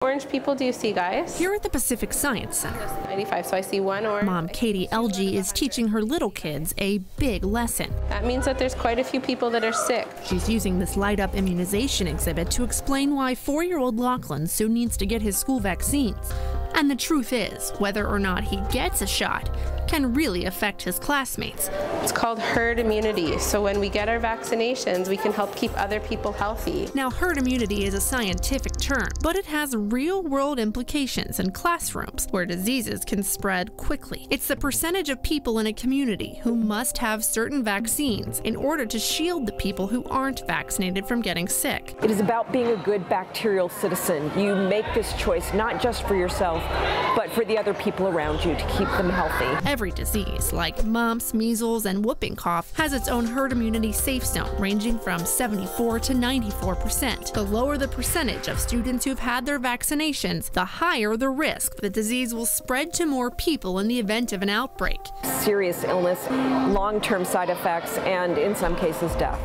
Orange people do you see, guys? Here at the Pacific Science Center, 95, so I see one orange. Mom Katie LG is teaching her little kids a big lesson. That means that there's quite a few people that are sick. She's using this light-up immunization exhibit to explain why 4-year-old Lachlan soon needs to get his school vaccines. And the truth is, whether or not he gets a shot can really affect his classmates. It's called herd immunity. So when we get our vaccinations, we can help keep other people healthy. Now, herd immunity is a scientific term, but it has real-world implications in classrooms where diseases can spread quickly. It's the percentage of people in a community who must have certain vaccines in order to shield the people who aren't vaccinated from getting sick. It is about being a good bacterial citizen. You make this choice not just for yourself, but for the other people around you to keep them healthy. Every disease, like mumps, measles, and whooping cough, has its own herd immunity safe zone, ranging from 74 to 94%. The lower the percentage of students who've had their vaccinations, the higher the risk the disease will spread to more people in the event of an outbreak. Serious illness, long-term side effects, and in some cases, death.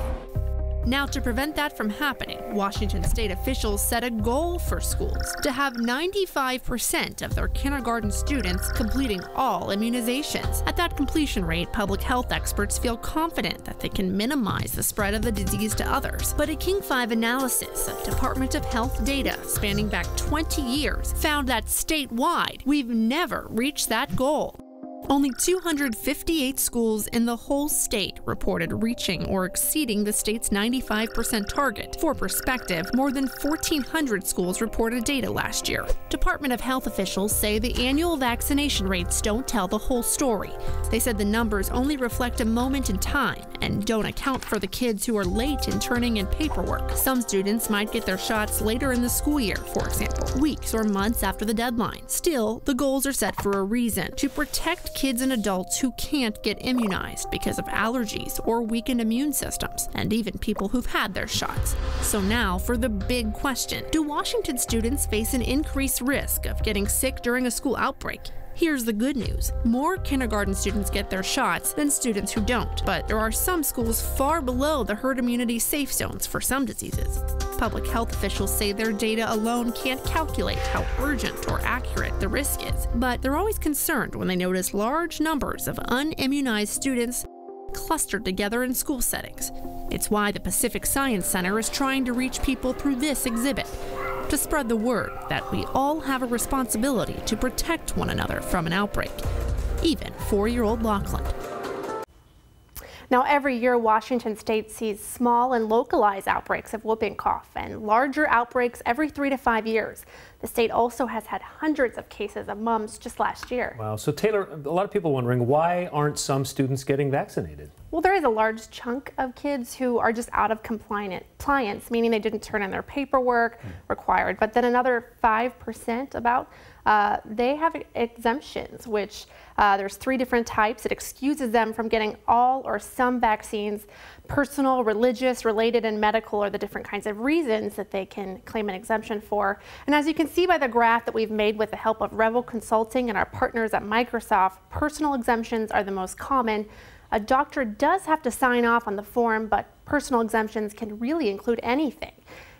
Now, to prevent that from happening, Washington state officials set a goal for schools to have 95% of their kindergarten students completing all immunizations. At that completion rate, public health experts feel confident that they can minimize the spread of the disease to others. But a King 5 analysis of Department of Health data spanning back 20 years found that statewide, we've never reached that goal. Only 258 schools in the whole state reported reaching or exceeding the state's 95% target. For perspective, more than 1,400 schools reported data last year. Department of Health officials say the annual vaccination rates don't tell the whole story. They said the numbers only reflect a moment in time and don't account for the kids who are late in turning in paperwork. Some students might get their shots later in the school year, for example, weeks or months after the deadline. Still, the goals are set for a reason: to protect kids and adults who can't get immunized because of allergies or weakened immune systems, and even people who've had their shots. So now for the big question: do Washington students face an increased risk of getting sick during a school outbreak? Here's the good news: more kindergarten students get their shots than students who don't, but there are some schools far below the herd immunity safe zones for some diseases. Public health officials say their data alone can't calculate how urgent or accurate the risk is, but they're always concerned when they notice large numbers of unimmunized students clustered together in school settings. It's why the Pacific Science Center is trying to reach people through this exhibit, to spread the word that we all have a responsibility to protect one another from an outbreak, even 4-year-old Lachlan. Now, every year, Washington state sees small and localized outbreaks of whooping cough and larger outbreaks every 3 to 5 years. The state also has had hundreds of cases of mumps just last year. Wow. So, Taylor, a lot of people wondering, why aren't some students getting vaccinated? Well, there is a large chunk of kids who are just out of compliance, meaning they didn't turn in their paperwork required. But then another 5% about, they have exemptions, which there's 3 different types. It excuses them from getting all or some vaccines. Personal, religious, related, and medical are the different kinds of reasons that they can claim an exemption for. And as you can see by the graph that we've made with the help of Revel Consulting and our partners at Microsoft, personal exemptions are the most common. A doctor does have to sign off on the form, but personal exemptions can really include anything.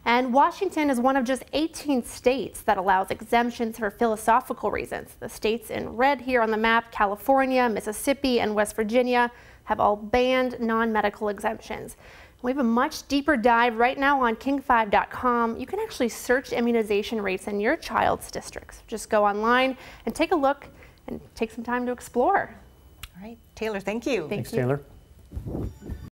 And Washington is one of just 18 states that allows exemptions for philosophical reasons. The states in red here on the map, California, Mississippi, and West Virginia, have all banned non-medical exemptions. We have a much deeper dive right now on king5.com. You can actually search immunization rates in your child's districts. Just go online and take a look and take some time to explore. All right, Taylor, thank you. Thanks, Taylor.